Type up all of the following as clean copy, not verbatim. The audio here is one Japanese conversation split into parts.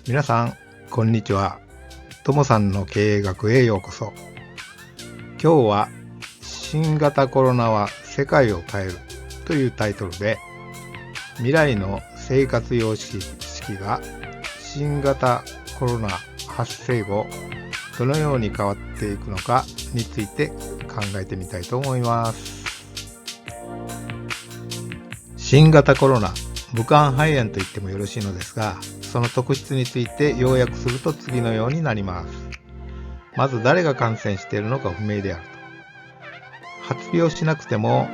皆さんこんにちは。ともさんの経営学へようこそ。今日は新型コロナは世界を変えるというタイトルで、未来の生活様式が新型コロナ発生後どのように変わっていくのかについて考えてみたいと思います。新型コロナ、武漢肺炎と言ってもよろしいのですが、その特質について要約すると次のようになります。まず誰が感染しているのか不明であると。発病しなくても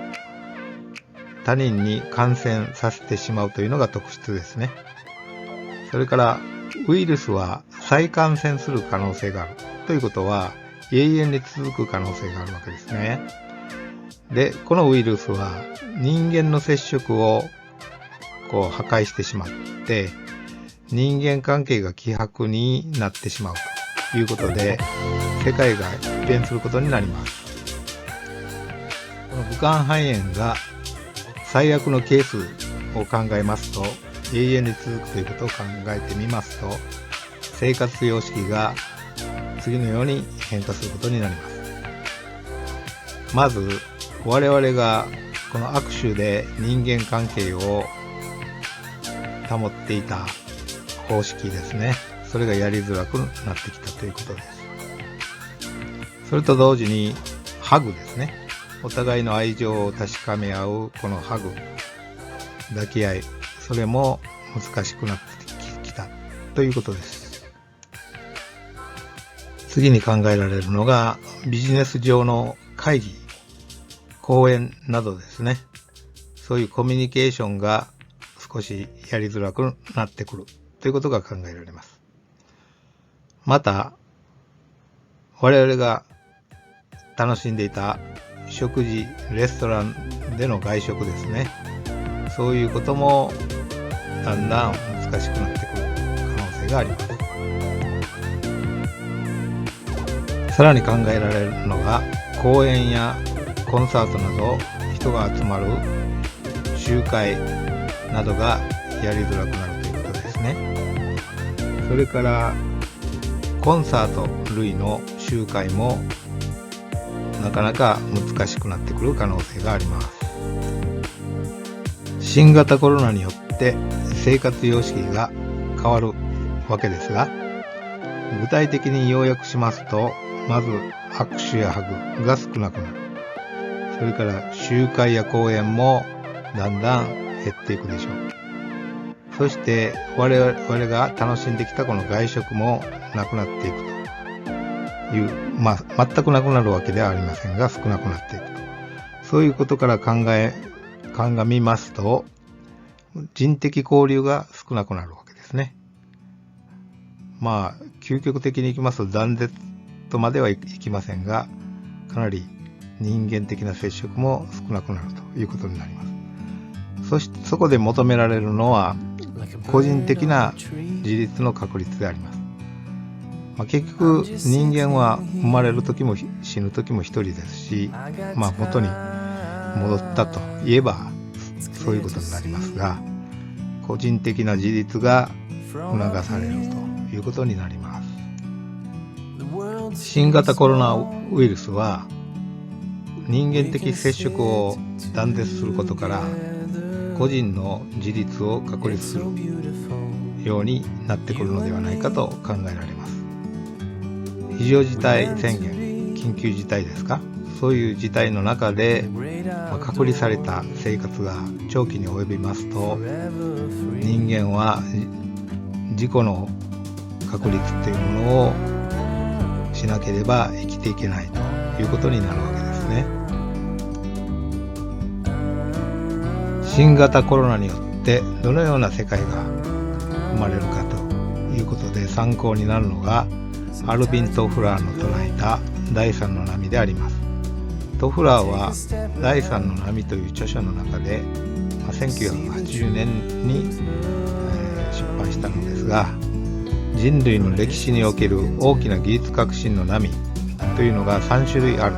他人に感染させてしまうというのが特質ですね。それからウイルスは再感染する可能性があるということは永遠に続く可能性があるわけですね。で、このウイルスは人間の接触を破壊してしまって人間関係が希薄になってしまうということで世界が一変することになります。この武漢肺炎が最悪のケースを考えますと、永遠に続くということを考えてみますと、生活様式が次のように変化することになります。まず我々がこの握手で人間関係を保っていた方式ですね。それがやりづらくなってきたということです。それと同時にハグですね。お互いの愛情を確かめ合うこのハグ、抱き合い、それも難しくなってきたということです。次に考えられるのがビジネス上の会議、講演などですね。そういうコミュニケーションが少しやりづらくなってくるということが考えられます。また、我々が楽しんでいた食事、レストランでの外食ですね。そういうこともだんだん難しくなってくる可能性があります。さらに考えられるのが公演やコンサートなど人が集まる集会などがやりづらくなるということですね。それからコンサート類の集会もなかなか難しくなってくる可能性があります。新型コロナによって生活様式が変わるわけですが、具体的に要約しますと、まず握手やハグが少なくなる。それから集会や講演もだんだん減っていくでしょう。そして我々が楽しんできたこの外食もなくなっていくという、全くなくなるわけではありませんが少なくなっていくと。そういうことから鑑みますと、人的交流が少なくなるわけですね。究極的にいきますと断絶とまではいきませんが、かなり人間的な接触も少なくなるということになります。そしてそこで求められるのは個人的な自立の確立であります。結局人間は生まれる時も死ぬ時も一人ですし、元に戻ったといえばそういうことになりますが、個人的な自立が促されるということになります。新型コロナウイルスは人間的接触を断絶することから個人の自立を確立するようになってくるのではないかと考えられます。非常事態宣言、緊急事態ですか、そういう事態の中で、隔離された生活が長期に及びますと、人間は自己の確立っていうものをしなければ生きていけないということになるわけですね。新型コロナによってどのような世界が生まれるかということで参考になるのがアルビン・トフラーの唱えた第三の波であります。トフラーは第三の波という著書の中で、1980年に出版したのですが、人類の歴史における大きな技術革新の波というのが3種類ある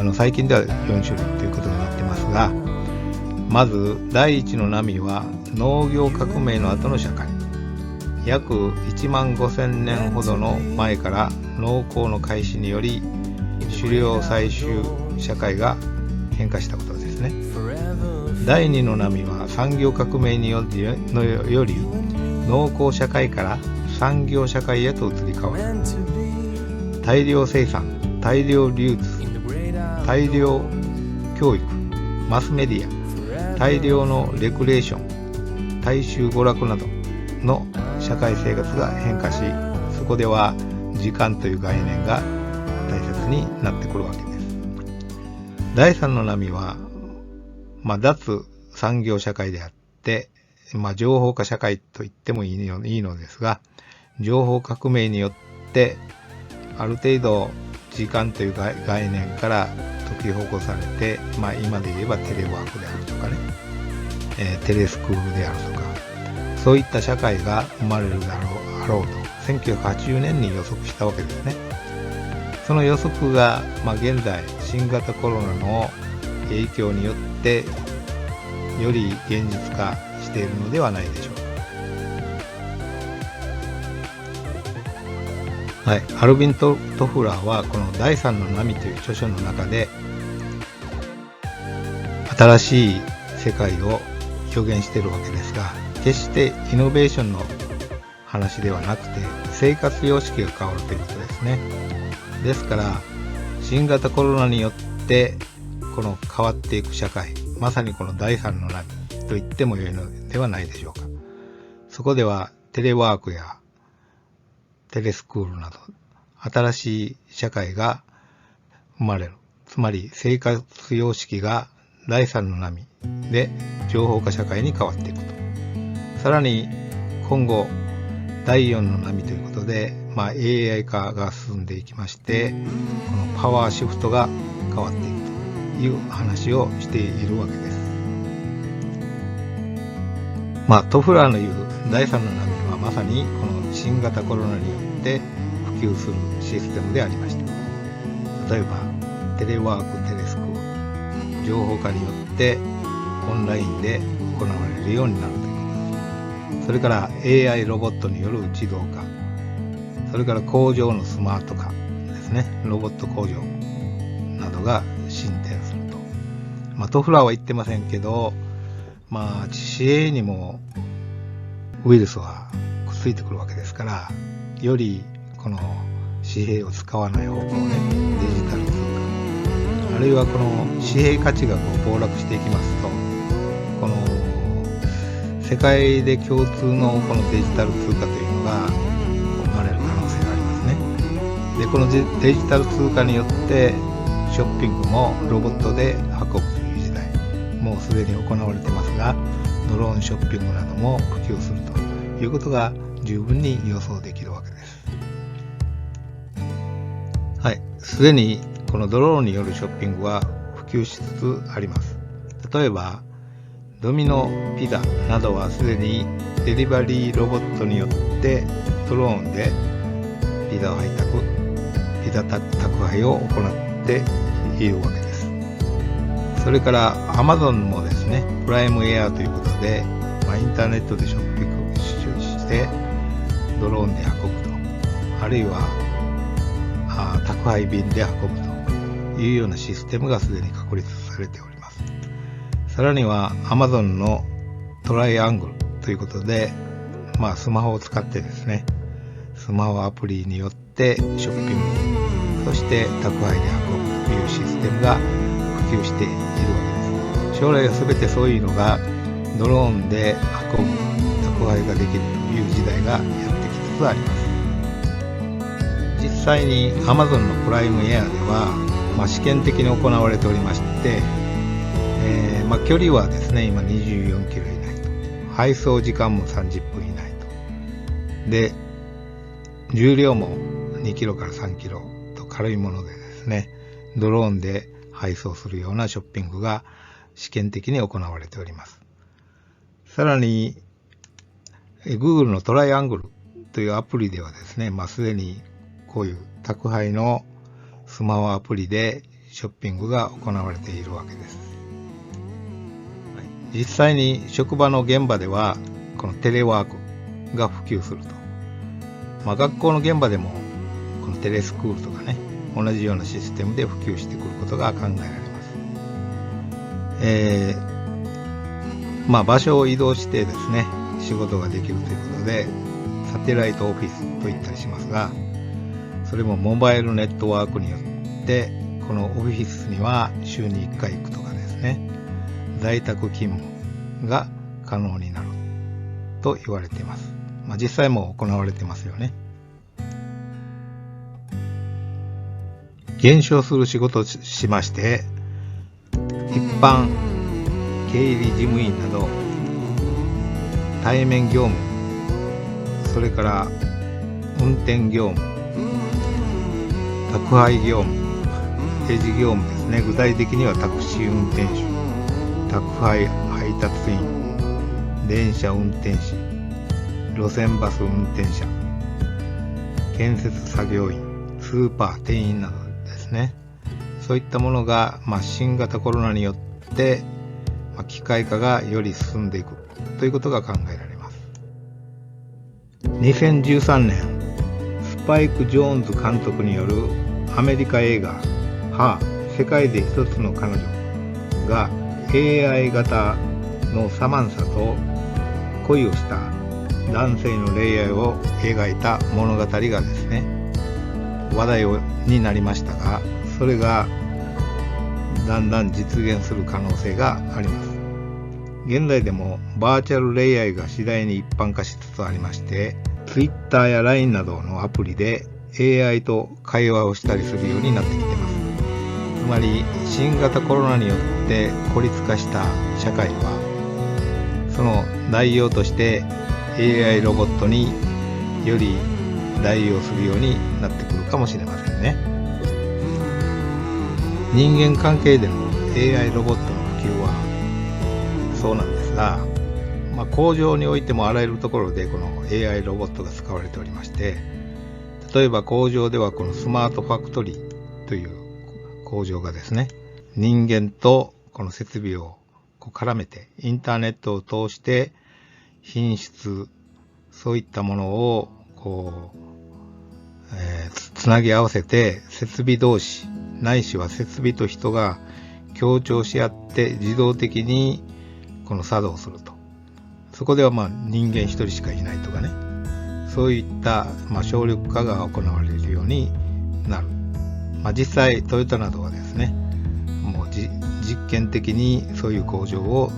と、最近では4種類ということになってますが、まず第一の波は農業革命の後の社会、約1万5000年ほどの前から農耕の開始により狩猟採集社会が変化したことですね。第二の波は産業革命により農耕社会から産業社会へと移り変わる。大量生産、大量流通、大量教育、マスメディア、大量のレクレーション、大衆娯楽などの社会生活が変化し、そこでは時間という概念が大切になってくるわけです。第三の波は、脱産業社会であって、情報化社会と言ってもいいのですが、情報革命によってある程度時間という概念から解きほぐされて、今で言えばテレワークであるとかね、テレスクールであるとか、そういった社会が生まれるだろうと1980年に予測したわけですね。その予測が、現在新型コロナの影響によってより現実化しているのではないでしょうか。アルビン・トフラーはこの第三の波という著書の中で、新しい世界を表現しているわけですが、決してイノベーションの話ではなくて生活様式が変わるということですね。ですから新型コロナによってこの変わっていく社会、まさにこの第三の波と言ってもよいのではないでしょうか。そこではテレワークやテレスクールなど新しい社会が生まれる。つまり生活様式が第三の波で情報化社会に変わっていくと。さらに今後第4の波ということで、AI 化が進んでいきまして、このパワーシフトが変わっていくという話をしているわけです。トフラーの言う第3の波はまさにこの新型コロナによって普及するシステムでありました。例えばテレワーク、テレスクール、情報化によってオンラインで行われるようになるということです。それから AI ロボットによる自動化、それから工場のスマート化ですね、ロボット工場などが進展すると。トフラーは言ってませんけど、致死兵にもウイルスはくっついてくるわけですから、よりこの紙幣を使わない方向ね、デジタル通貨、あるいはこの紙幣価値が暴落していきますと、この世界で共通のこのデジタル通貨というのが生まれる可能性がありますね。で、このデジタル通貨によってショッピングもロボットで運ぶという時代、もうすでに行われてますが、ドローンショッピングなども普及するということが十分に予想できるわけです。すでにこのドローンによるショッピングは普及しつつあります。例えばドミノピザなどはすでにデリバリーロボットによってドローンでピザ配達、ピザ宅配を行っているわけです。それからアマゾンもですね、プライムエアということで、インターネットでショッピングしてドローンで運ぶと、あるいは宅配便で運ぶというようなシステムがすでに確立されております。さらには Amazon のトライアングルということで、スマホを使ってですね、スマホアプリによってショッピング、そして宅配で運ぶというシステムが普及しているわけです。将来は全てそういうのがドローンで運ぶ、宅配ができるという時代がやってきつつあります。実際に Amazon のプライムエアでは、試験的に行われておりまして、距離はですね、今24キロ以内と、配送時間も30分以内と、で重量も2キロから3キロと軽いものでですね、ドローンで配送するようなショッピングが試験的に行われております。さらに Google のトライアングルというアプリではですね、すでにこういう宅配のスマホアプリでショッピングが行われているわけです。実際に職場の現場ではこのテレワークが普及すると。学校の現場でもこのテレスクールとかね、同じようなシステムで普及してくることが考えられます。場所を移動してですね、仕事ができるということで、サテライトオフィスと言ったりしますが、それもモバイルネットワークによって、このオフィスには週に1回行くとかですね、在宅勤務が可能になると言われています。実際も行われてますよね。減少する仕事としまして、一般経理事務員など対面業務、それから運転業務、宅配業務、定時業務ですね。具体的にはタクシー運転手、宅配配達員、電車運転士、路線バス運転者、建設作業員、スーパー店員などですね。そういったものが、新型コロナによって、機械化がより進んでいくということが考えられます。2013年、スパイク・ジョーンズ監督によるアメリカ映画ハー、世界で一つの彼女が AI 型のサマンサと恋をした男性の恋愛を描いた物語がですね、話題になりましたが、それがだんだん実現する可能性があります。現在でもバーチャル恋愛が次第に一般化しつつありまして、Twitter や LINE などのアプリで AI と会話をしたりするようになってきています。つまり新型コロナによって孤立化した社会は、その代用として AI ロボットにより代用するようになってくるかもしれませんね。人間関係での AI ロボットの普及はそうなんですが、工場においてもあらゆるところでこの AI ロボットが使われておりまして、例えば工場ではこのスマートファクトリーという工場がですね、人間とこの設備を絡めてインターネットを通して品質、そういったものをつなぎ合わせて、設備同士ないしは設備と人が協調し合って自動的にこの作動すると。そこでは人間一人しかいないとかね、そういった省力化が行われるようになる。実際トヨタなどはですね、もう実験的にそういう工場を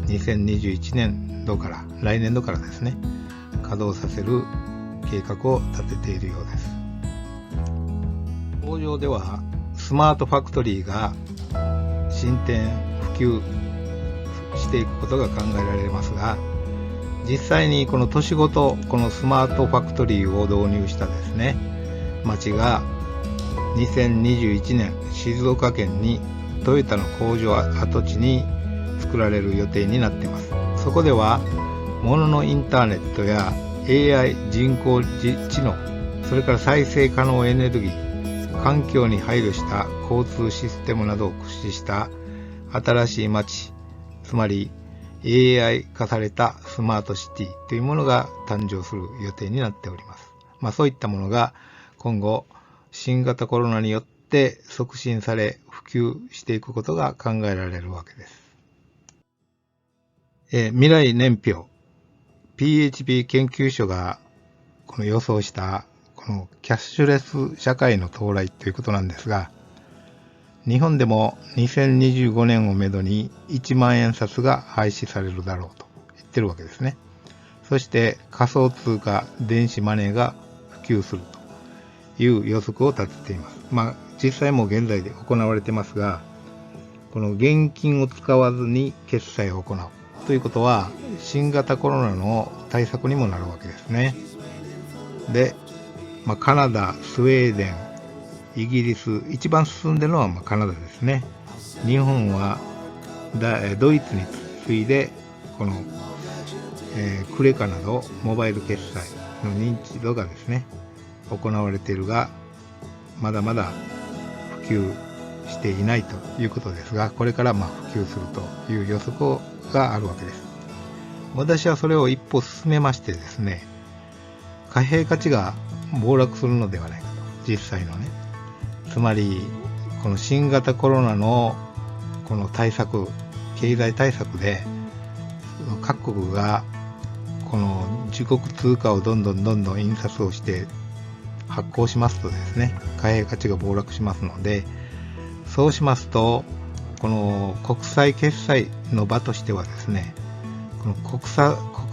2021年度から来年度からですね、稼働させる計画を立てているようです。工場ではスマートファクトリーが進展普及していくことが考えられますが、実際にこの都市ごとこのスマートファクトリーを導入したですね、町が2021年静岡県にトヨタの工場跡地に作られる予定になっています。そこでは物のインターネットや AI 人工知能、それから再生可能エネルギー、環境に配慮した交通システムなどを駆使した新しい街、つまり AI 化されたスマートシティというものが誕生する予定になっております。そういったものが今後新型コロナによって促進され普及していくことが考えられるわけです。未来年表 PHP 研究所がこの予想したこのキャッシュレス社会の到来ということなんですが、日本でも2025年をめどに1万円札が廃止されるだろうと言ってるわけですね。そして仮想通貨電子マネーが普及するという予測を立てています。実際も現在で行われてますが、この現金を使わずに決済を行うということは新型コロナの対策にもなるわけですね。で、カナダ、スウェーデン、イギリス、一番進んでいるのはカナダですね。日本はドイツに次いでこの、クレカなどモバイル決済の認知度がですね行われているが、まだまだ普及していないということですが、これから普及するという予測があるわけです。私はそれを一歩進めましてですね、貨幣価値が暴落するのではないかと、実際のね。つまり、この新型コロナのこの対策、経済対策で、各国がこの自国通貨をどんどん印刷をして発行しますとですね、貨幣価値が暴落しますので、そうしますと、この国際決済の場としてはですね、この国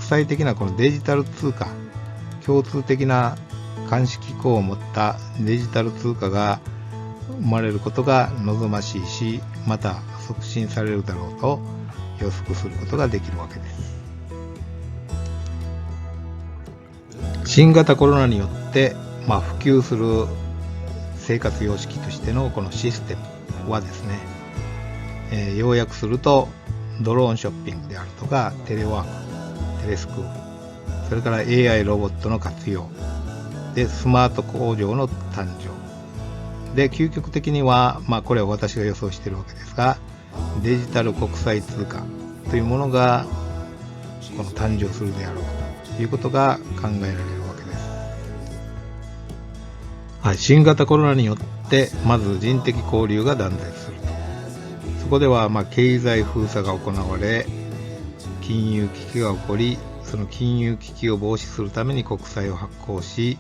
際的なこのデジタル通貨、共通的な監視機構を持ったデジタル通貨が生まれることが望ましいし、また促進されるだろうと予測することができるわけです。新型コロナによって、普及する生活様式としてのこのシステムはですね、要約するとドローンショッピングであるとかテレワーク、テレスクール、それから AI ロボットの活用でスマート工場の誕生で、究極的には、これは私が予想しているわけですが、デジタル国際通貨というものがこの誕生するであろうということが考えられるわけです。はい、新型コロナによってまず人的交流が断絶すると。そこでは経済封鎖が行われ、金融危機が起こり、その金融危機を防止するために国債を発行し、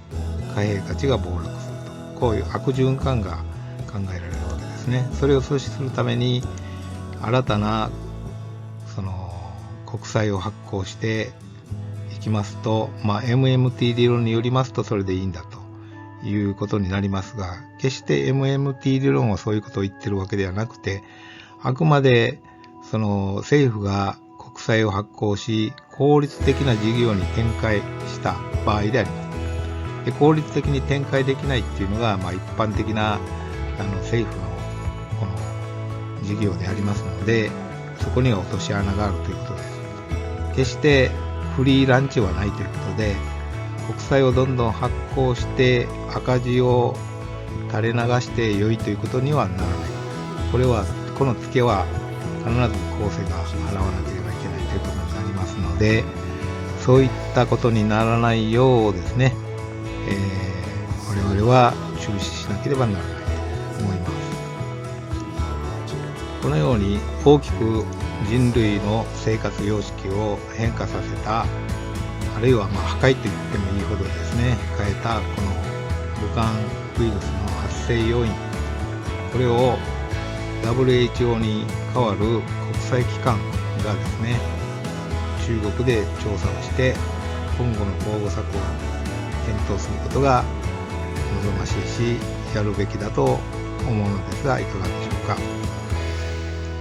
貨幣価値が暴落すると、こういう悪循環が考えられるわけですね。それを阻止するために新たなその国債を発行していきますと、MMT 理論によりますとそれでいいんだということになりますが、決して MMT 理論はそういうことを言ってるわけではなくて、あくまでその政府が国債を発行し効率的な事業に展開した場合であります。で、効率的に展開できないっていうのが、一般的な政府のこの事業でありますので、そこには落とし穴があるということです。決してフリーランチはないということで、国債をどんどん発行して赤字を垂れ流して良いということにはならない。このツケは必ず公正が払わなければいけないということになりますので、そういったことにならないようですね、我々は注視しなければならないと思います。このように大きく人類の生活様式を変化させた、あるいは破壊と言ってもいいほどですね、変えたこの武漢ウイルスの発生要因、これを WHO に代わる国際機関がですね、中国で調査をして今後の防護策を検討することが望ましいし、やるべきだと思うのですが、いかがでしょうか。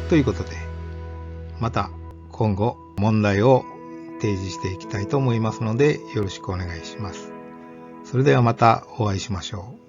ということで、また今後問題を提示していきたいと思いますので、よろしくお願いします。それではまたお会いしましょう。